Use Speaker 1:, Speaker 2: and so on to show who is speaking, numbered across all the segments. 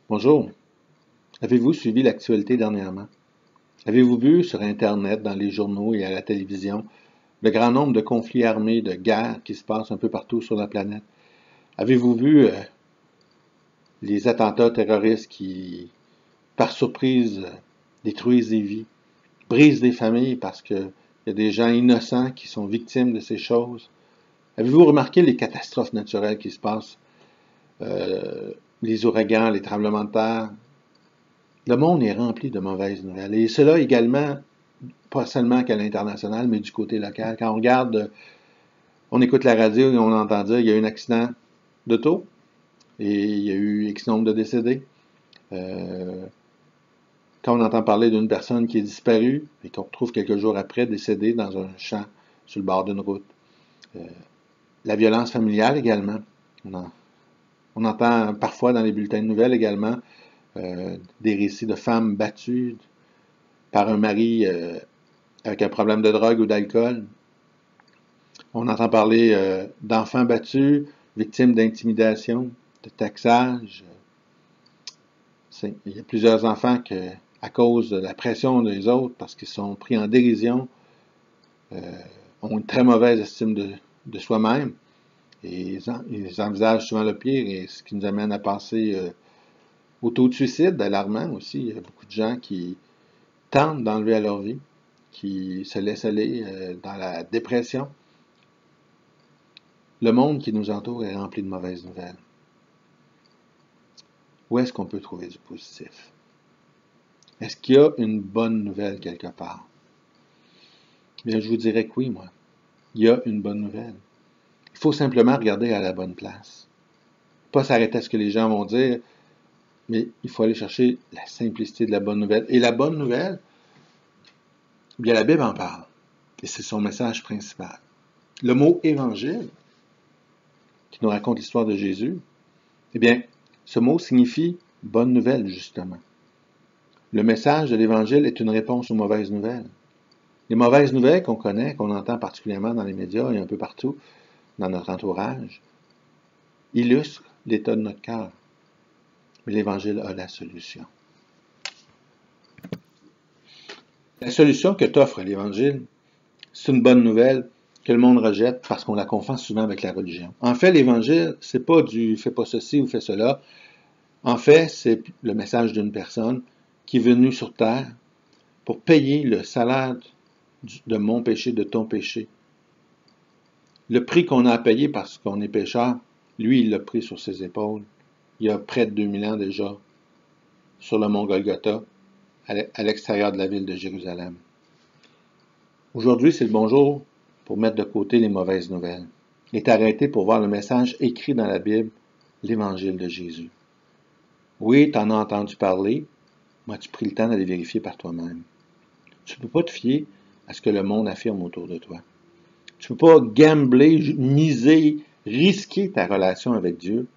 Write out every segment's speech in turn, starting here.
Speaker 1: Bonjour. Avez-vous suivi l'actualité dernièrement? Avez-vous vu sur Internet, dans les journaux et à la télévision, le grand nombre de conflits armés, de guerres qui se passent un peu partout sur la planète? Avez-vous vu les attentats terroristes qui, par surprise, détruisent des vies, brisent des familles parce qu'il y a des gens innocents qui sont victimes de ces choses? Avez-vous remarqué les catastrophes naturelles qui se passent? Les ouragans, les tremblements de terre? Le monde est rempli de mauvaises nouvelles. Et cela également, pas seulement qu'à l'international, mais du côté local. Quand on regarde, on écoute la radio et on entend dire qu'il y a eu un accident d'auto et il y a eu X nombre de décédés. Quand on entend parler d'une personne qui est disparue et qu'on retrouve quelques jours après décédée dans un champ sur le bord d'une route. La violence familiale également. On entend parfois dans les bulletins de nouvelles également des récits de femmes battues par un mari avec un problème de drogue ou d'alcool. On entend parler d'enfants battus, victimes d'intimidation, de taxage. Il y a plusieurs enfants qui, à cause de la pression des autres, parce qu'ils sont pris en dérision, ont une très mauvaise estime de soi-même. Et ils envisagent souvent le pire, et ce qui nous amène à penser au taux de suicide alarmant aussi. Il y a beaucoup de gens qui tentent d'enlever à leur vie, qui se laissent aller dans la dépression. Le monde qui nous entoure est rempli de mauvaises nouvelles. Où est-ce qu'on peut trouver du positif? Est-ce qu'il y a une bonne nouvelle quelque part? Bien, je vous dirais que oui, moi. Il y a une bonne nouvelle. Il faut simplement regarder à la bonne place. Pas s'arrêter à ce que les gens vont dire, mais il faut aller chercher la simplicité de la bonne nouvelle. Et la bonne nouvelle, bien, la Bible en parle. Et c'est son message principal. Le mot évangile, qui nous raconte l'histoire de Jésus, eh bien, ce mot signifie bonne nouvelle, justement. Le message de l'Évangile est une réponse aux mauvaises nouvelles. Les mauvaises nouvelles qu'on connaît, qu'on entend particulièrement dans les médias et un peu partout dans notre entourage, illustrent l'état de notre cœur. Mais l'Évangile a la solution. La solution que t'offre l'Évangile, c'est une bonne nouvelle que le monde rejette parce qu'on la confond souvent avec la religion. En fait, l'Évangile, c'est pas du fais pas ceci ou fais cela. En fait, c'est le message d'une personne qui est venue sur terre pour payer le salaire de mon péché, de ton péché. Le prix qu'on a à payer parce qu'on est pécheur, lui, il l'a pris sur ses épaules. Il y a près de 2000 ans déjà, sur le mont Golgotha, à l'extérieur de la ville de Jérusalem. Aujourd'hui, c'est le bon jour pour mettre de côté les mauvaises nouvelles et t'arrêter pour voir le message écrit dans la Bible, l'Évangile de Jésus. Oui, t'en as entendu parler, mais as-tu pris le temps d'aller vérifier par toi-même? Tu ne peux pas te fier à ce que le monde affirme autour de toi. Tu ne peux pas gambler, miser, risquer ta relation avec Dieu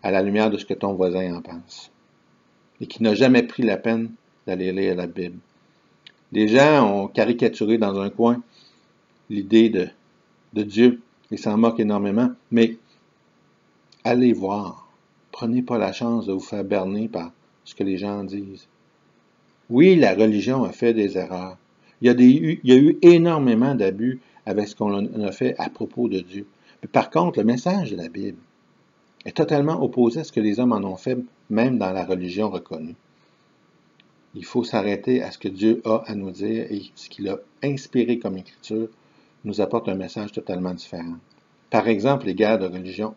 Speaker 1: à la lumière de ce que ton voisin en pense et qui n'a jamais pris la peine d'aller lire la Bible. Les gens ont caricaturé dans un coin l'idée de Dieu et s'en moquent énormément, mais allez voir. Prenez pas la chance de vous faire berner par ce que les gens disent. Oui, la religion a fait des erreurs. Il y a eu énormément d'abus avec ce qu'on a fait à propos de Dieu. Mais par contre, le message de la Bible est totalement opposé à ce que les hommes en ont fait, même dans la religion reconnue. Il faut s'arrêter à ce que Dieu a à nous dire et ce qu'il a inspiré comme écriture nous apporte un message totalement différent. Par exemple, les guerres de religion.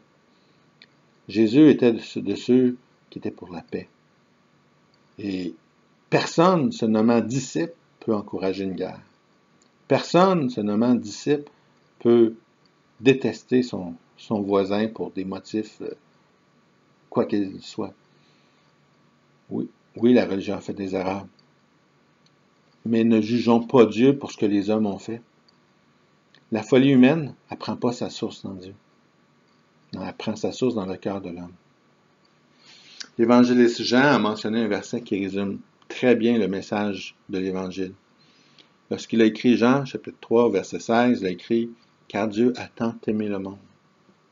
Speaker 1: Jésus était de ceux qui étaient pour la paix. Et personne se nommant disciple peut encourager une guerre. Personne se nommant disciple peut détester son voisin pour des motifs, quoi qu'ils soient. Oui, la religion a fait des erreurs. Mais ne jugeons pas Dieu pour ce que les hommes ont fait. La folie humaine, elle ne prend pas sa source dans Dieu. Non, elle prend sa source dans le cœur de l'homme. L'évangéliste Jean a mentionné un verset qui résume très bien le message de l'Évangile. Lorsqu'il a écrit Jean, chapitre 3, verset 16, il a écrit « Car Dieu a tant aimé le monde ».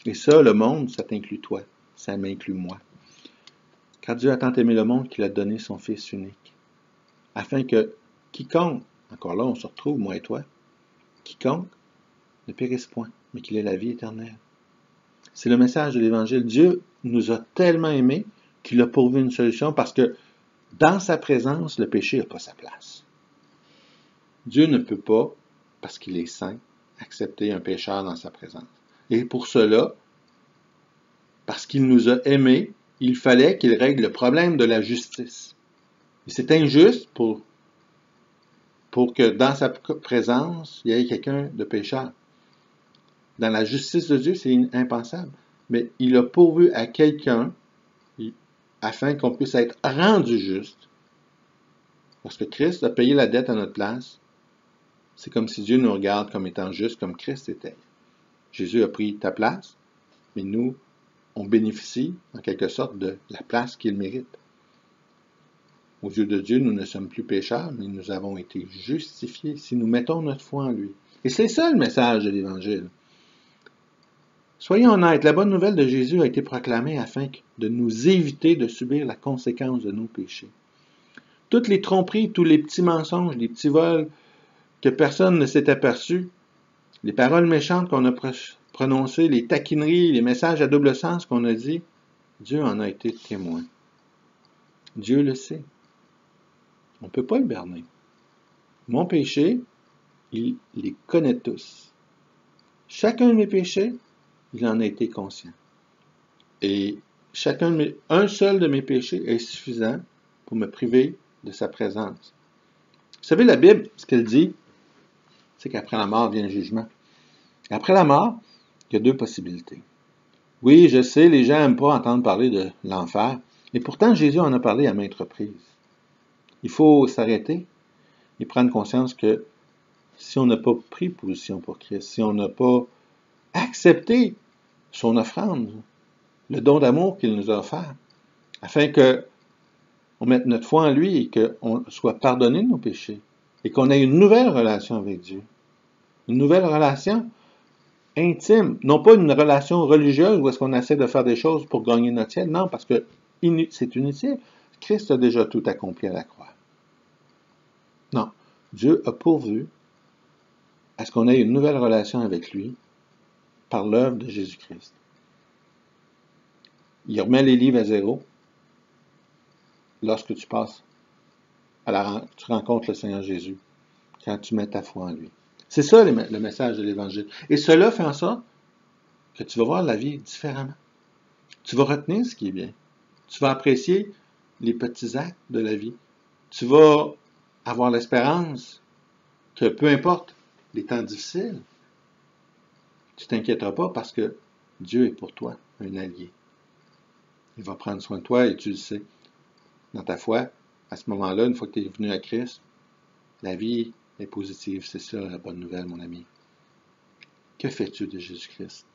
Speaker 1: Et ça, le monde, ça t'inclut toi, ça m'inclut moi. Car Dieu a tant aimé le monde qu'il a donné son Fils unique, afin que quiconque, encore là on se retrouve, moi et toi, quiconque ne périsse point, mais qu'il ait la vie éternelle. C'est le message de l'Évangile. Dieu nous a tellement aimés qu'il a pourvu une solution parce que dans sa présence, le péché n'a pas sa place. Dieu ne peut pas, parce qu'il est saint, accepter un pécheur dans sa présence. Et pour cela, parce qu'il nous a aimés, il fallait qu'il règle le problème de la justice. Et c'est injuste pour que dans sa présence, il y ait quelqu'un de pécheur. Dans la justice de Dieu, c'est impensable. Mais il a pourvu à quelqu'un afin qu'on puisse être rendu juste. Parce que Christ a payé la dette à notre place. C'est comme si Dieu nous regarde comme étant juste, comme Christ était. Jésus a pris ta place, mais nous, on bénéficie en quelque sorte de la place qu'il mérite. Aux yeux de Dieu, nous ne sommes plus pécheurs, mais nous avons été justifiés si nous mettons notre foi en lui. Et c'est ça le message de l'Évangile. Soyons honnêtes, la bonne nouvelle de Jésus a été proclamée afin de nous éviter de subir la conséquence de nos péchés. Toutes les tromperies, tous les petits mensonges, les petits vols que personne ne s'est aperçu, les paroles méchantes qu'on a prononcées, les taquineries, les messages à double sens qu'on a dit, Dieu en a été témoin. Dieu le sait. On ne peut pas le berner. Mon péché, il les connaît tous. Chacun de mes péchés, il en a été conscient. Et un seul de mes péchés est suffisant pour me priver de sa présence. Vous savez, la Bible, ce qu'elle dit, c'est qu'après la mort vient le jugement. Et après la mort, il y a deux possibilités. Oui, je sais, les gens n'aiment pas entendre parler de l'enfer, et pourtant Jésus en a parlé à maintes reprises. Il faut s'arrêter et prendre conscience que si on n'a pas pris position pour Christ, si on n'a pas accepté son offrande, le don d'amour qu'il nous a offert, afin qu'on mette notre foi en lui et qu'on soit pardonné de nos péchés, et qu'on ait une nouvelle relation avec Dieu. Une nouvelle relation intime, non pas une relation religieuse où est-ce qu'on essaie de faire des choses pour gagner notre ciel, non, parce que c'est inutile. Christ a déjà tout accompli à la croix. Non, Dieu a pourvu à ce qu'on ait une nouvelle relation avec lui par l'œuvre de Jésus-Christ. Il remet les livres à zéro lorsque tu passes tu rencontres le Seigneur Jésus, quand tu mets ta foi en lui. C'est ça le message de l'Évangile. Et cela fait en sorte que tu vas voir la vie différemment. Tu vas retenir ce qui est bien. Tu vas apprécier les petits actes de la vie. Tu vas avoir l'espérance que peu importe les temps difficiles, tu ne t'inquiéteras pas parce que Dieu est pour toi un allié. Il va prendre soin de toi et tu le sais. Dans ta foi, à ce moment-là, une fois que tu es venu à Christ, la vie est positive. C'est ça la bonne nouvelle, mon ami. Que fais-tu de Jésus-Christ?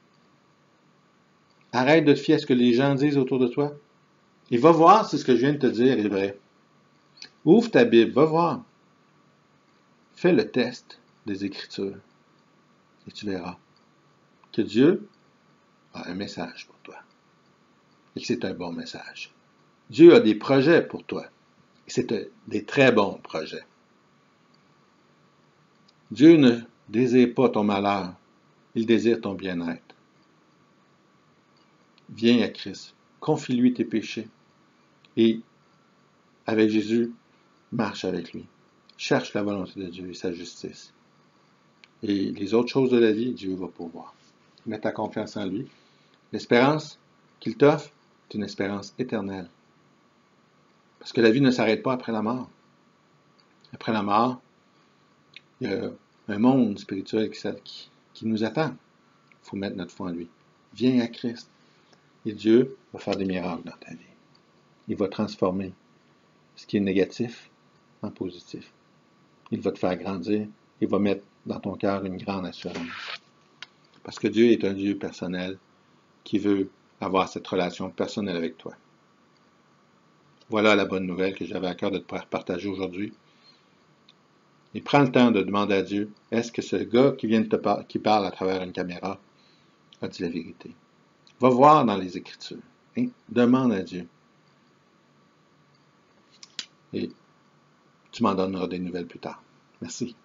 Speaker 1: Arrête de te fier à ce que les gens disent autour de toi. Et va voir si ce que je viens de te dire est vrai. Ouvre ta Bible, va voir. Fais le test des Écritures. Et tu verras que Dieu a un message pour toi. Et que c'est un bon message. Dieu a des projets pour toi. Et c'est des très bons projets. Dieu ne désire pas ton malheur. Il désire ton bien-être. Viens à Christ. Confie-lui tes péchés. Et avec Jésus, marche avec lui. Cherche la volonté de Dieu et sa justice. Et les autres choses de la vie, Dieu va pourvoir. Mets ta confiance en lui. L'espérance qu'il t'offre est une espérance éternelle. Parce que la vie ne s'arrête pas après la mort. Après la mort, il y a un monde spirituel qui nous attend. Il faut mettre notre foi en lui. Viens à Christ. Et Dieu va faire des miracles dans ta vie. Il va transformer ce qui est négatif en positif. Il va te faire grandir. Il va mettre dans ton cœur une grande assurance. Parce que Dieu est un Dieu personnel qui veut avoir cette relation personnelle avec toi. Voilà la bonne nouvelle que j'avais à cœur de te partager aujourd'hui. Et prends le temps de demander à Dieu, est-ce que ce gars qui parle à travers une caméra a dit la vérité? Va voir dans les Écritures. Et demande à Dieu. et tu m'en donneras des nouvelles plus tard. Merci.